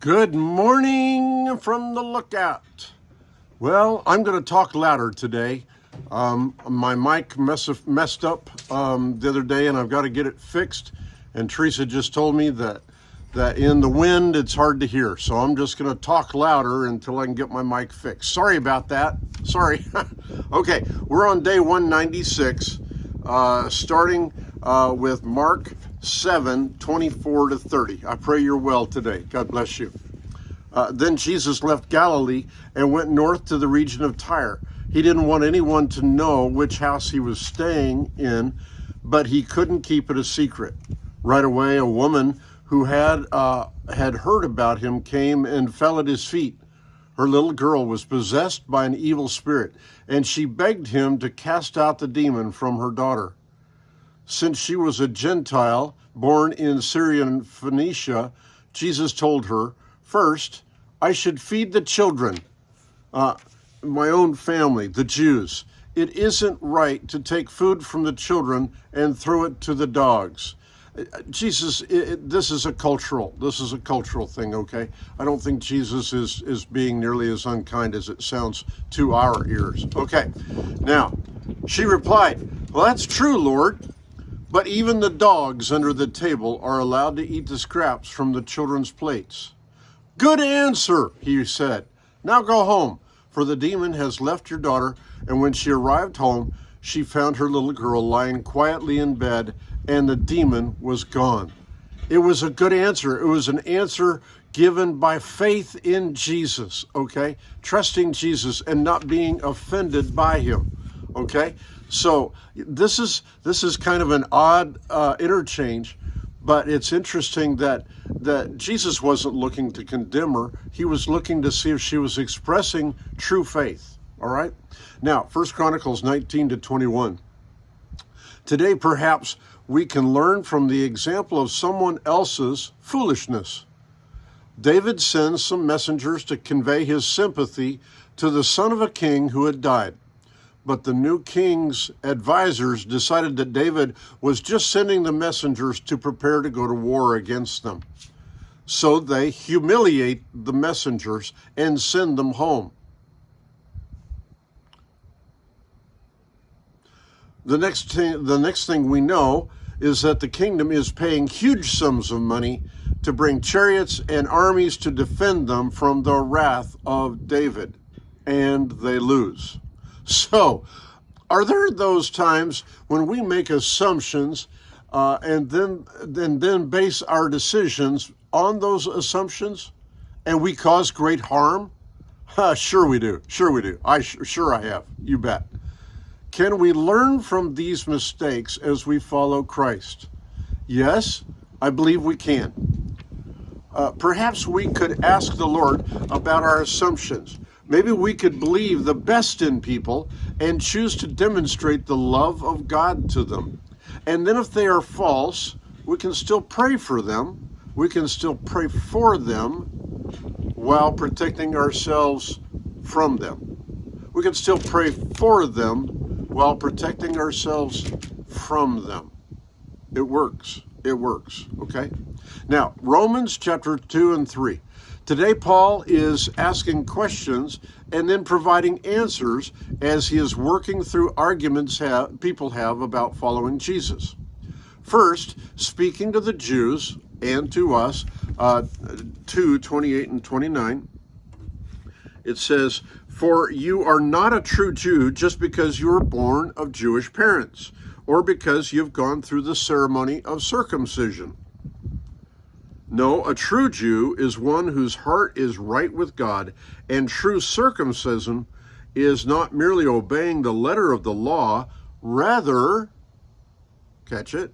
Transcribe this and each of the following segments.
Good morning from the lookout. Well, I'm going to talk louder today. My mic messed up the other day, and I've got to get it fixed. And Teresa just told me that in the wind, it's hard to hear. So I'm just going to talk louder until I can get my mic fixed. Sorry about that. Sorry. Okay, we're on day 196, starting with Mark 7:24-30. I pray you're well today. God bless you. Then Jesus left Galilee and went north to the region of Tyre. He didn't want anyone to know which house he was staying in, but he couldn't keep it a secret. Right away, a woman who had heard about him came and fell at his feet. Her little girl was possessed by an evil spirit, and she begged him to cast out the demon from her daughter. Since she was a Gentile born in Syrian Phoenicia, Jesus told her, "First, I should feed the children, my own family, the Jews. It isn't right to take food from the children and throw it to the dogs." Jesus, this is a cultural thing, okay? I don't think Jesus is being nearly as unkind as it sounds to our ears. Okay, now, she replied, "Well, that's true, Lord. But even the dogs under the table are allowed to eat the scraps from the children's plates." "Good answer," he said. "Now go home, for the demon has left your daughter." And when she arrived home, she found her little girl lying quietly in bed, and the demon was gone. It was a good answer. It was an answer given by faith in Jesus, okay? Trusting Jesus and not being offended by him, okay? So this is kind of an odd interchange, but it's interesting that Jesus wasn't looking to condemn her. He was looking to see if she was expressing true faith, all right? Now, 1 Chronicles 19-21. Today, perhaps we can learn from the example of someone else's foolishness. David sends some messengers to convey his sympathy to the son of a king who had died. But the new king's advisors decided that David was just sending the messengers to prepare to go to war against them. So they humiliate the messengers and send them home. The next thing we know is that the kingdom is paying huge sums of money to bring chariots and armies to defend them from the wrath of David, and they lose. So, are there those times when we make assumptions and then base our decisions on those assumptions, and we cause great harm? Sure we do. Sure we do. Sure I have. You bet. Can we learn from these mistakes as we follow Christ? Yes, I believe we can. Perhaps we could ask the Lord about our assumptions. Maybe we could believe the best in people and choose to demonstrate the love of God to them. And then if they are false, we can still pray for them. We can still pray for them while protecting ourselves from them. We can still pray for them while protecting ourselves from them. It works. It works, okay? Now, Romans chapter 2 and 3. Today, Paul is asking questions and then providing answers as he is working through arguments people have about following Jesus. First, speaking to the Jews and to us, 2:28 and 29, it says, "For you are not a true Jew just because you were born of Jewish parents, or because you've gone through the ceremony of circumcision. No, a true Jew is one whose heart is right with God, and true circumcision is not merely obeying the letter of the law, rather, catch it,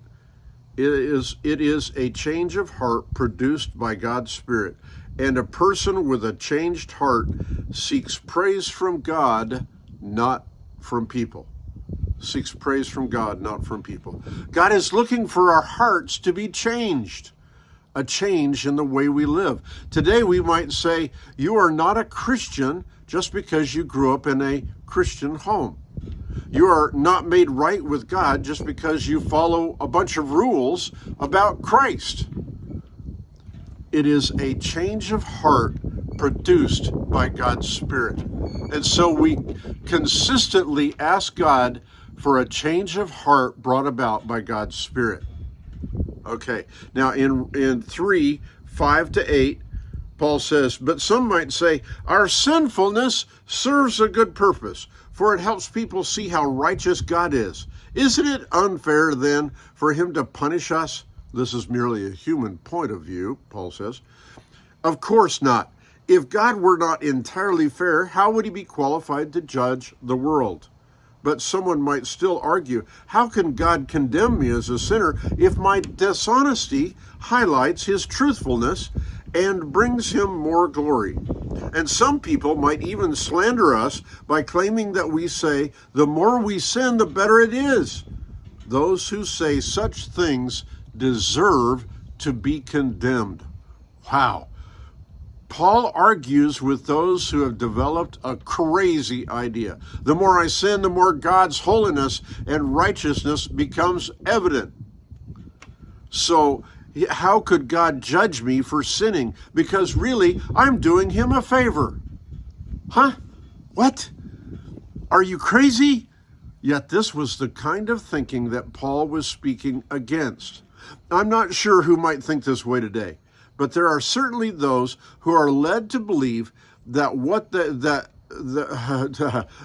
it is a change of heart produced by God's Spirit. And a person with a changed heart seeks praise from God, not from people." Seeks praise from God, not from people. God is looking for our hearts to be changed. A change in the way we live. Today we might say, you are not a Christian just because you grew up in a Christian home. You are not made right with God just because you follow a bunch of rules about Christ. It is a change of heart produced by God's Spirit. And so we consistently ask God for a change of heart brought about by God's Spirit. Okay, now in 3, 5 to 8, Paul says, but some might say, our sinfulness serves a good purpose, for it helps people see how righteous God is. Isn't it unfair then for him to punish us? This is merely a human point of view, Paul says. Of course not. If God were not entirely fair, how would he be qualified to judge the world? But someone might still argue, how can God condemn me as a sinner if my dishonesty highlights his truthfulness and brings him more glory? And some people might even slander us by claiming that we say, the more we sin, the better it is. Those who say such things deserve to be condemned. Wow. Paul argues with those who have developed a crazy idea. The more I sin, the more God's holiness and righteousness becomes evident. So how could God judge me for sinning? Because really, I'm doing him a favor. Huh? What? Are you crazy? Yet this was the kind of thinking that Paul was speaking against. I'm not sure who might think this way today, but there are certainly those who are led to believe that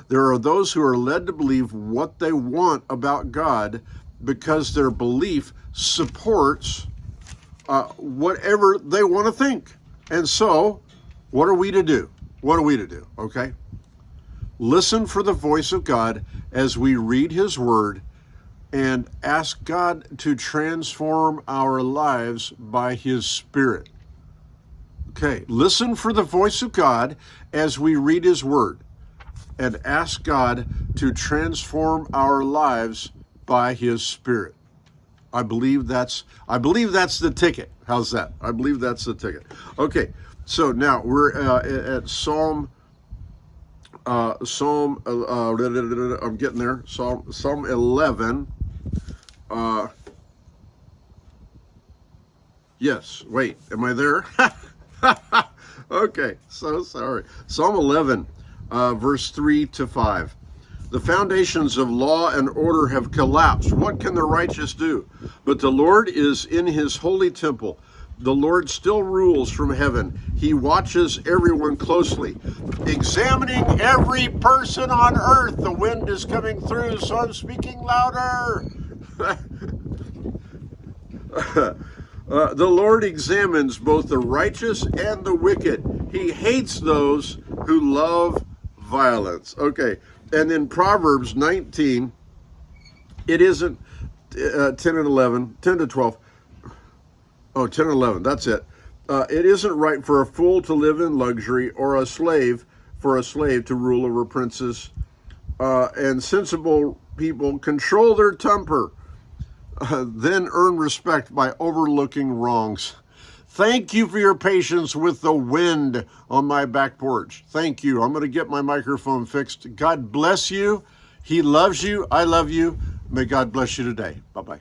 there are those who are led to believe what they want about God because their belief supports whatever they want to think. And so, what are we to do? What are we to do? Okay? Listen for the voice of God as we read his word and ask God to transform our lives by his Spirit. Okay, listen for the voice of God as we read his word and ask God to transform our lives by his Spirit. I believe that's the ticket. How's that? I believe that's the ticket. Okay, so now we're at Psalm. I'm getting there. Psalm 11. Yes. Wait. Am I there? Okay. So sorry. Psalm 11, verse 3 to 5. The foundations of law and order have collapsed. What can the righteous do? But the Lord is in his holy temple. The Lord still rules from heaven. He watches everyone closely, examining every person on earth. The wind is coming through, so I'm speaking louder. The Lord examines both the righteous and the wicked. He hates those who love violence. Okay, and in Proverbs 19, it isn't 10 and 11, 10 to 12. Oh, 10 and 11, that's it. It isn't right for a fool to live in luxury or a slave to rule over princes. And sensible people control their temper, then earn respect by overlooking wrongs. Thank you for your patience with the wind on my back porch. Thank you. I'm going to get my microphone fixed. God bless you. He loves you. I love you. May God bless you today. Bye-bye.